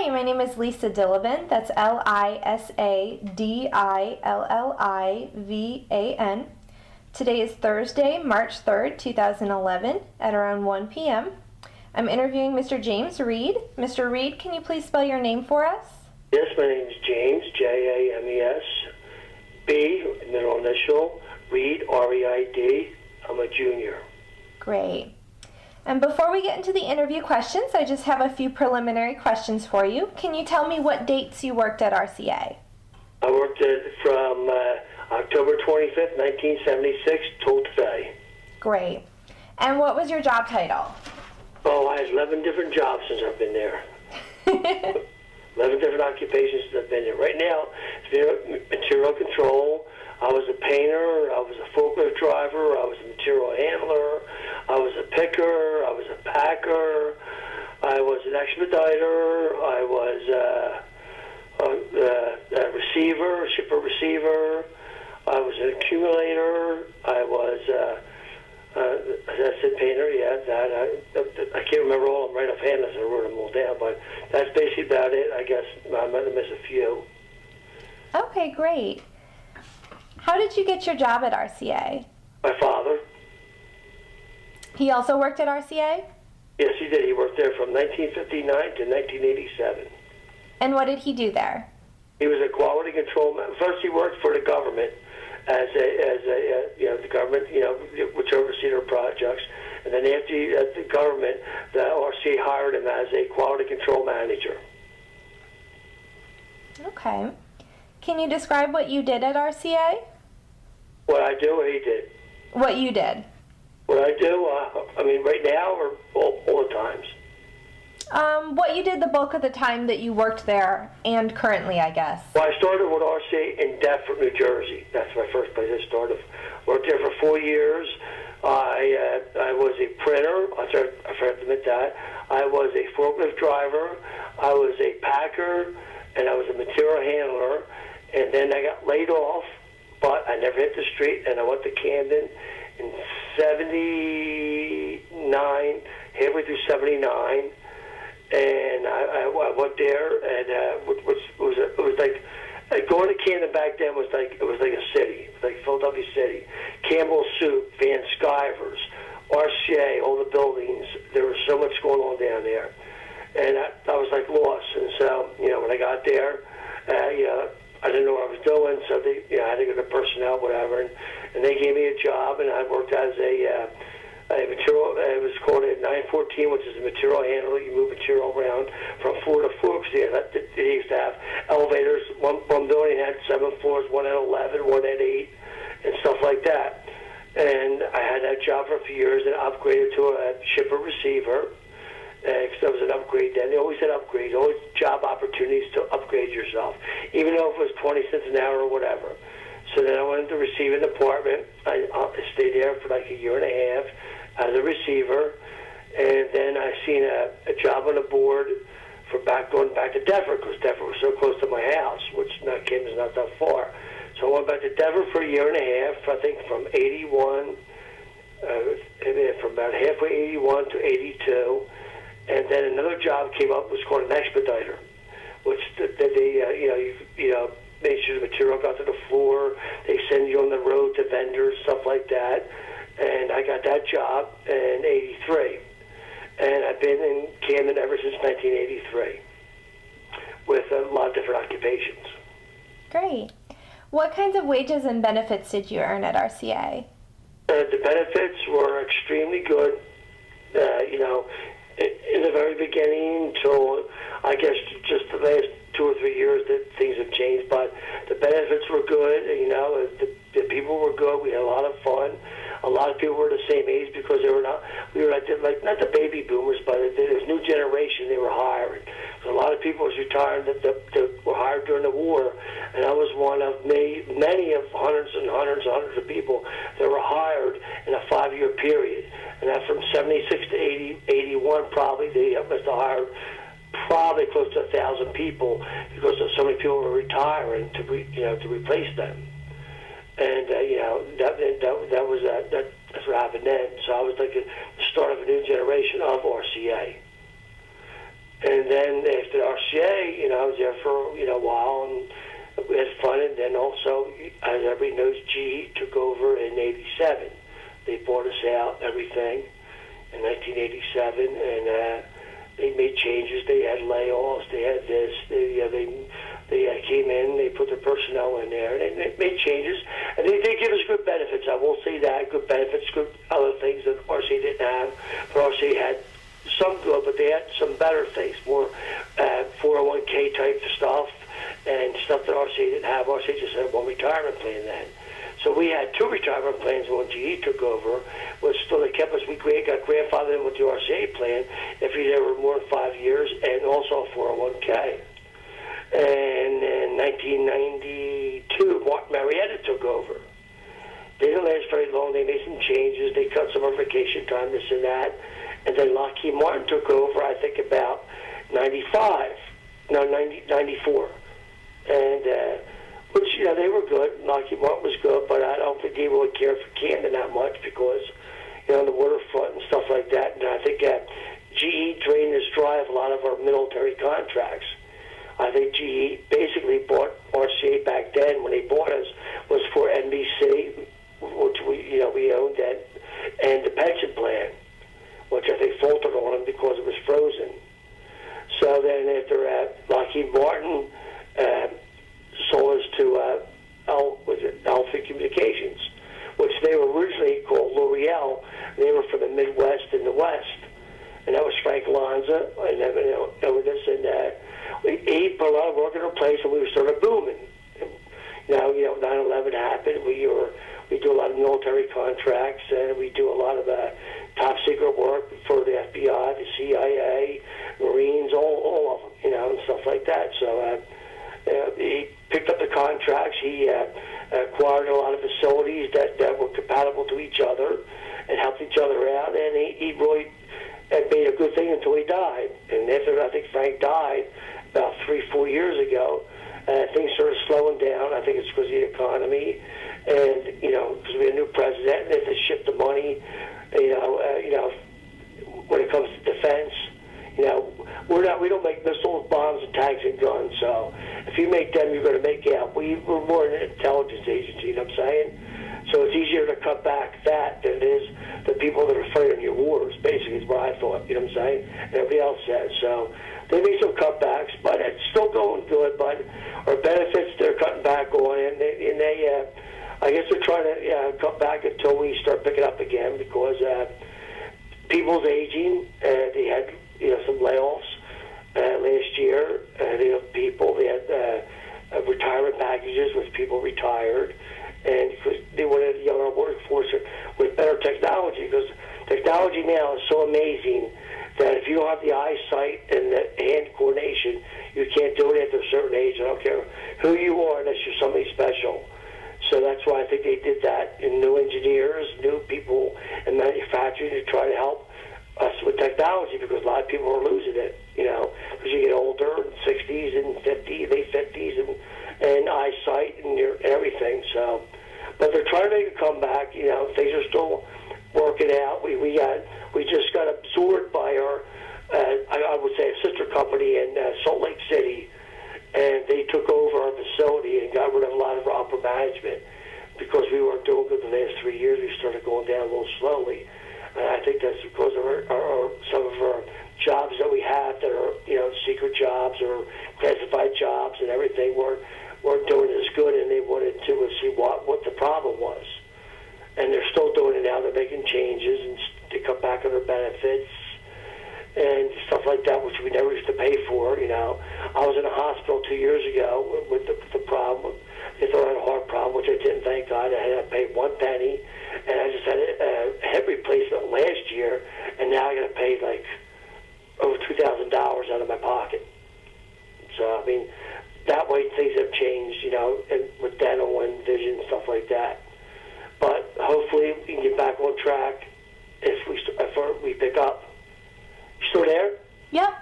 Hi, my name is Lisa Dillvan. That's Lisadillivan. Today is Thursday, March 3rd, 2011 at around 1 p.m. I'm interviewing Mr. James Reid. Mr. Reid, can you please spell your name for us? Yes, my name is James, James, B, middle initial, Reid, R-E-I-D. I'm a junior. Great. And before we get into the interview questions, I just have a few preliminary questions for you. Can you tell me what dates you worked at RCA? I worked from October 25th, 1976 till today. Great. And what was your job title? Oh, I had 11 different jobs since I've been there. 11 different occupations since I've been there. Right now, it's material control. I was a painter, I was a forklift driver, I was a material handler, I was a picker, I was a packer, I was an expediter, I was a receiver, a shipper receiver, I was an accumulator, I was, as I said, painter, yeah, I can't remember all of them right offhand as I wrote them all down, but that's basically about it. I guess I might have missed a few. Okay, great. How did you get your job at RCA? My father. He also worked at RCA? Yes, he did. He worked there from 1959 to 1987. And what did he do there? He was a quality control man. First, he worked for the government as a the government, which oversees their projects. And then after the government, the RCA hired him as a quality control manager. Okay. Can you describe what you did at RCA? What I do, what he did. What you did. What I do, right now or all the times? What you did the bulk of the time that you worked there and currently, I guess. Well, I started with RCA in Deptford, New Jersey. That's my first place I started. Worked there for 4 years. I was a printer. I forgot to admit that. I was a forklift driver. I was a packer, and I was a material handler. And then I got laid off, but I never hit the street, and I went to Camden in 79, halfway through 79, and I went there, and it was like going to Camden back then was like a city, it was like Philadelphia City. Campbell's Soup, Van Skivers, RCA, all the buildings. There was so much going on down there, and I was like lost. And so when I got there, I didn't know what I was doing, so I had to go to personnel, whatever, and they gave me a job, and I worked as a material. It was called a 914, which is a material handler. You move material around from floor to floor. They used to have elevators. One building had 7 floors, one had 11, one had 8, and stuff like that. And I had that job for a few years, and upgraded to a shipper receiver. Because that was an upgrade then. They always had upgrades, always job opportunities to upgrade yourself, even though it was 20 cents an hour or whatever. So then I went into the receiving department. I stayed there for like a year and a half as a receiver, and then I seen a job on the board for going back to Deptford, because Deptford was so close to my house, which Camden's not that far. So I went back to Deptford for a year and a half, I think from 81, from about halfway 81 to 82. And then another job came up, was called an expediter, which they made sure the material got to the floor. They send you on the road to vendors, stuff like that. And I got that job in 83. And I've been in Camden ever since 1983 with a lot of different occupations. Great. What kinds of wages and benefits did you earn at RCA? The benefits were extremely good. In the very beginning until, I guess, just the last 2 or 3 years that things have changed, but the benefits were good, the people were good, we had a lot of fun. A lot of people were the same age because not the baby boomers, but there was new generation they were hiring. So a lot of people was retiring that were hired during the war, and I was one of many of hundreds and hundreds and hundreds of people that were hired in a 5-year period. And that from 76 to 81 probably, they must have hired probably close to 1,000 people because so many people were retiring to replace them. And that's what happened then. So I was like the start of a new generation of RCA. And then after RCA, I was there for a while, and we had fun. And then also, as everybody knows, GE took over in '87. They bought us out, everything, in 1987, and they made changes. They had layoffs. They had this. They came in. They put their personnel in there. And they made changes, and they did give us good benefits. I will say that, good benefits, good other things that RCA didn't have. But RCA had some good, but they had some better things, more 401k type stuff and stuff that RCA didn't have. RCA just had one retirement plan then. So we had two retirement plans when GE took over. But still, they kept us. We got grandfathered in with the RCA plan if you there were more than 5 years, and also a 401k. And in 1992, Mark Marietta took over. They didn't last very long. They made some changes. They cut some of our vacation time, this and that. And then Lockheed Martin took over, I think, about 94. And, which, they were good. Lockheed Martin was good, but I don't think they really cared for Camden that much because, on the waterfront and stuff like that. And I think GE drained this dry of a lot of our military contracts. I think GE basically bought RCA back then when they bought us was for NBC, which we owned then, and the pension plan, which I think faltered on them because it was frozen. So then after Lockheed Martin sold us to Alpha Communications, which they were originally called L'Oreal. They were from the Midwest and the West. And that was Frank Lanza, and he put a lot of work in our place, and we were sort of booming. And now, 9/11 happened. We do a lot of military contracts, and we do a lot of top secret work for the FBI, the CIA, Marines, all of them, and stuff like that. So he picked up the contracts. He acquired a lot of facilities that were compatible to each other and helped each other out, and he really made a good thing until he died. And after I think Frank died about 3-4 years ago, things started slowing down. I think it's because of the economy, and because we had a new president, and they had to shift the money. When it comes to defense, we don't make missiles, bombs, and tanks and guns. So if you make them, you're going to make out. We're more an intelligence agency. You know what I'm saying? So it's easier to cut back that than it is the people that are fighting your wars, basically, is what I thought. You know what I'm saying? And everybody else says. So they made some cutbacks, but it's still going good. But our benefits, they're cutting back on, and they I guess they're trying to cut back until we start picking up again because people's aging. They had some layoffs last year. They had people. They had retirement packages with people retired. And because they wanted a younger workforce with better technology, because technology now is so amazing that if you don't have the eyesight and the hand coordination, you can't do it at a certain age. I don't care who you are unless you're somebody special. So that's why I think they did that. And new engineers, new people in manufacturing to try to help us with technology, because a lot of people are losing it, because you get older, 60s and 50s, late 50s, and eyesight and everything. So, but they're trying to make a comeback. Things are still working out. We just got absorbed by our I would say a sister company in Salt Lake City, and they took over our facility and got rid of a lot of our upper management because we weren't doing good the last 3 years. We started going down a little slowly. And I think that's because of some of our jobs that we have that are, secret jobs or classified jobs and everything weren't doing as good, and they wanted to see what the problem was. And they're still doing it now. They're making changes and to cut back on their benefits and stuff like that, which we never used to pay for. I was in a hospital 2 years ago with the problem. They thought I had a heart problem, which I didn't, thank God. I had to pay 1 penny, and I just had a hip replacement last year, and now I got to pay like over $2,000 out of my pocket. So that way things have changed, and with dental and vision and stuff like that. But hopefully we can get back on track if we pick up. You still there? Yep.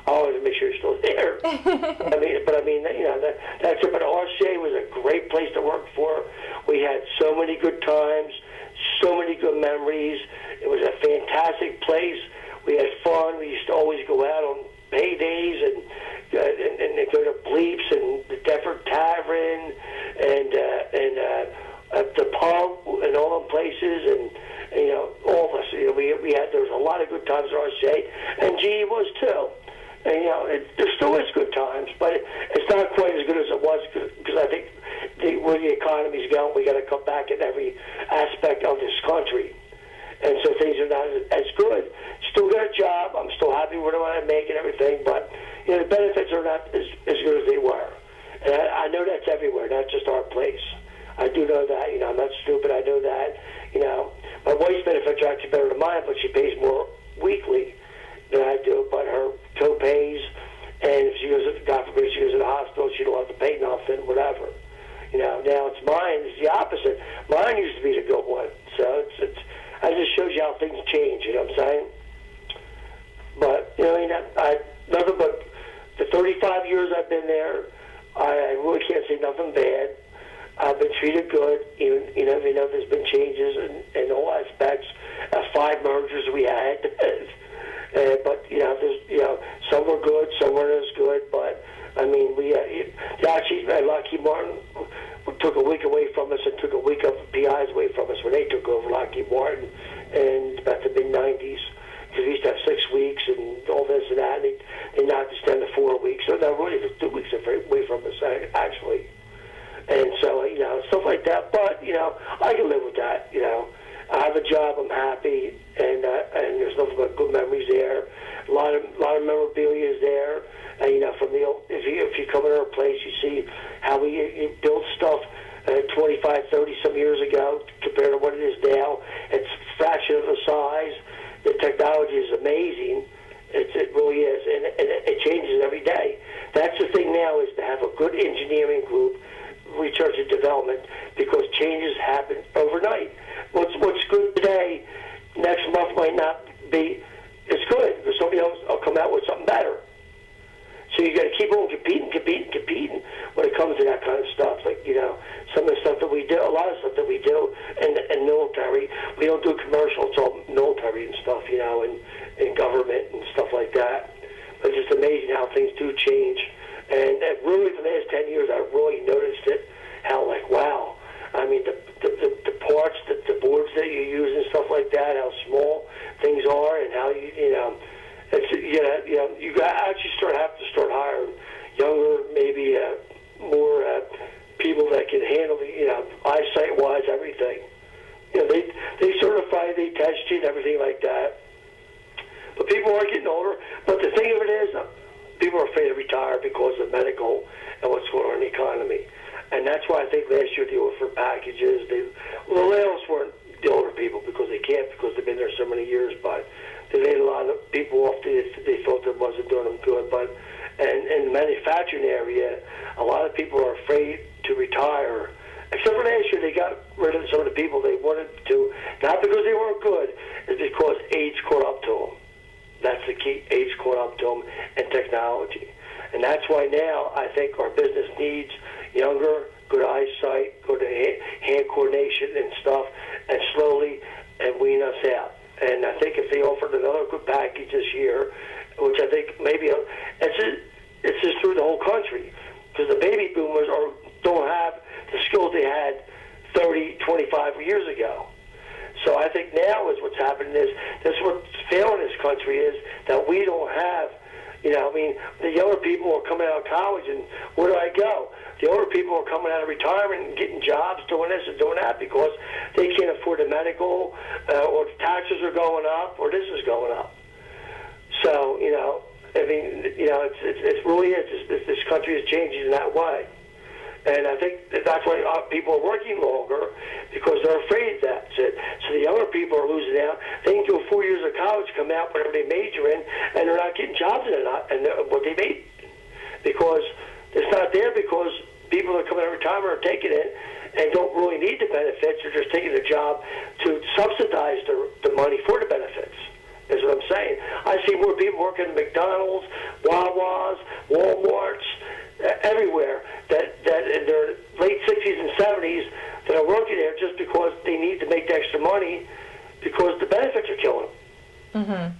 I always make sure you're still there. That's it. But RCA was a great place to work for. We had so many good times, so many good memories. It was a fantastic place. We had fun. We used to always go out on paydays, and they go to Bleeps and the Deptford Tavern and the pub and all them places, and all of us. We had there was a lot of good times at RCA, and GE was too. And there still is good times, but it's not quite as good as it was because I think where the economy's going, we got to come back in every aspect of this country. And so things are not as good. Still got a job. I'm still happy with what I make and everything, but the benefits are not as good as they were. And I know that's everywhere, not just our place. I do know that. I'm not stupid. I know that. My wife's benefits are actually better than mine, but she pays more weekly than I do. But her co-pays, and if she goes, God forbid, she goes to the hospital, she don't have to pay nothing, whatever. Now it's mine. It's the opposite. Mine used to be the good one. So it just shows you how things change. You know what I'm saying? But I nothing but the 35 years I've been there, I really can't say nothing bad. I've been treated good, even though there's been changes in all aspects. 5 mergers we had, but there's some were good, some weren't as good. But I mean, we actually Lockheed Martin took a week away from us and took a week of PIs away from us when they took over Lockheed Martin in about the mid '90s. Because we used to have 6 weeks and all this and that, and they knocked us down to 4 weeks. So they're really 2 weeks away from us, actually. And so, stuff like that. But, I can live with that, I have a job, I'm happy, and there's nothing but good memories there. A lot of memorabilia is there. And, from the old, if you come in our place, you see how we built stuff 25, 30 some years ago compared to what it is now. It's a fraction of the size. The technology is amazing. It really is, and it changes every day. That's the thing now, is to have a good engineering group, research and development, because changes happen overnight. What's good today, next month might not be as good, because somebody else will come out with something better. So you got to keep on competing when it comes to that kind of stuff. Like, some of the stuff that we do, a lot of stuff that we do in military, we don't do commercial, it's all military and stuff, and government and stuff like that. But it's just amazing how things do change. And really, for the last 10 years, I really noticed it, how, like, wow. I mean, the parts, the boards that you use and stuff like that, how small things are, and how you actually have to start hiring younger, maybe more people that can handle eyesight-wise, everything. They certify, they test you and everything like that. But people are getting older. But the thing of it is, people are afraid to retire because of medical and what's going on in the economy. And that's why I think last year they offered packages. The layoffs weren't the older people because they can't, because they've been there so many years, but they laid a lot of people off. They thought that wasn't doing them good. But and in the manufacturing area, a lot of people are afraid to retire. Except for last year, they got rid of some of the people they wanted to, not because they weren't good, it's because age caught up to them. That's the key. Age caught up to them, and technology. And that's why now I think our business needs younger, good eyesight, good hand coordination and stuff, and slowly and wean us out. And I think if they offered another good package this year, which I think maybe it's just through the whole country, because the baby boomers don't have the skills they had 30, 25 years ago. So I think now is what's happening is what's failing this country is that we don't have, the younger people are coming out of college, and where do I go? The older people are coming out of retirement and getting jobs, doing this and doing that because they can't afford the medical, or the taxes are going up, or this is going up. So, it really is. This country is changing in that way. And I think that's why people are working longer, because they're afraid that's it. So the younger people are losing out. They can do 4 years of college, come out, whatever they major in, and they're not getting jobs in it, and what they made, because it's not there, because people that come out of retirement are taking it and don't really need the benefits. They're just taking the job to subsidize the money for the benefits. Is what I'm saying. I see more people working at McDonald's, Wawa's, Walmart's, everywhere that in their late 60s and 70s that are working there just because they need to make the extra money because the benefits are killing them. Mm-hmm.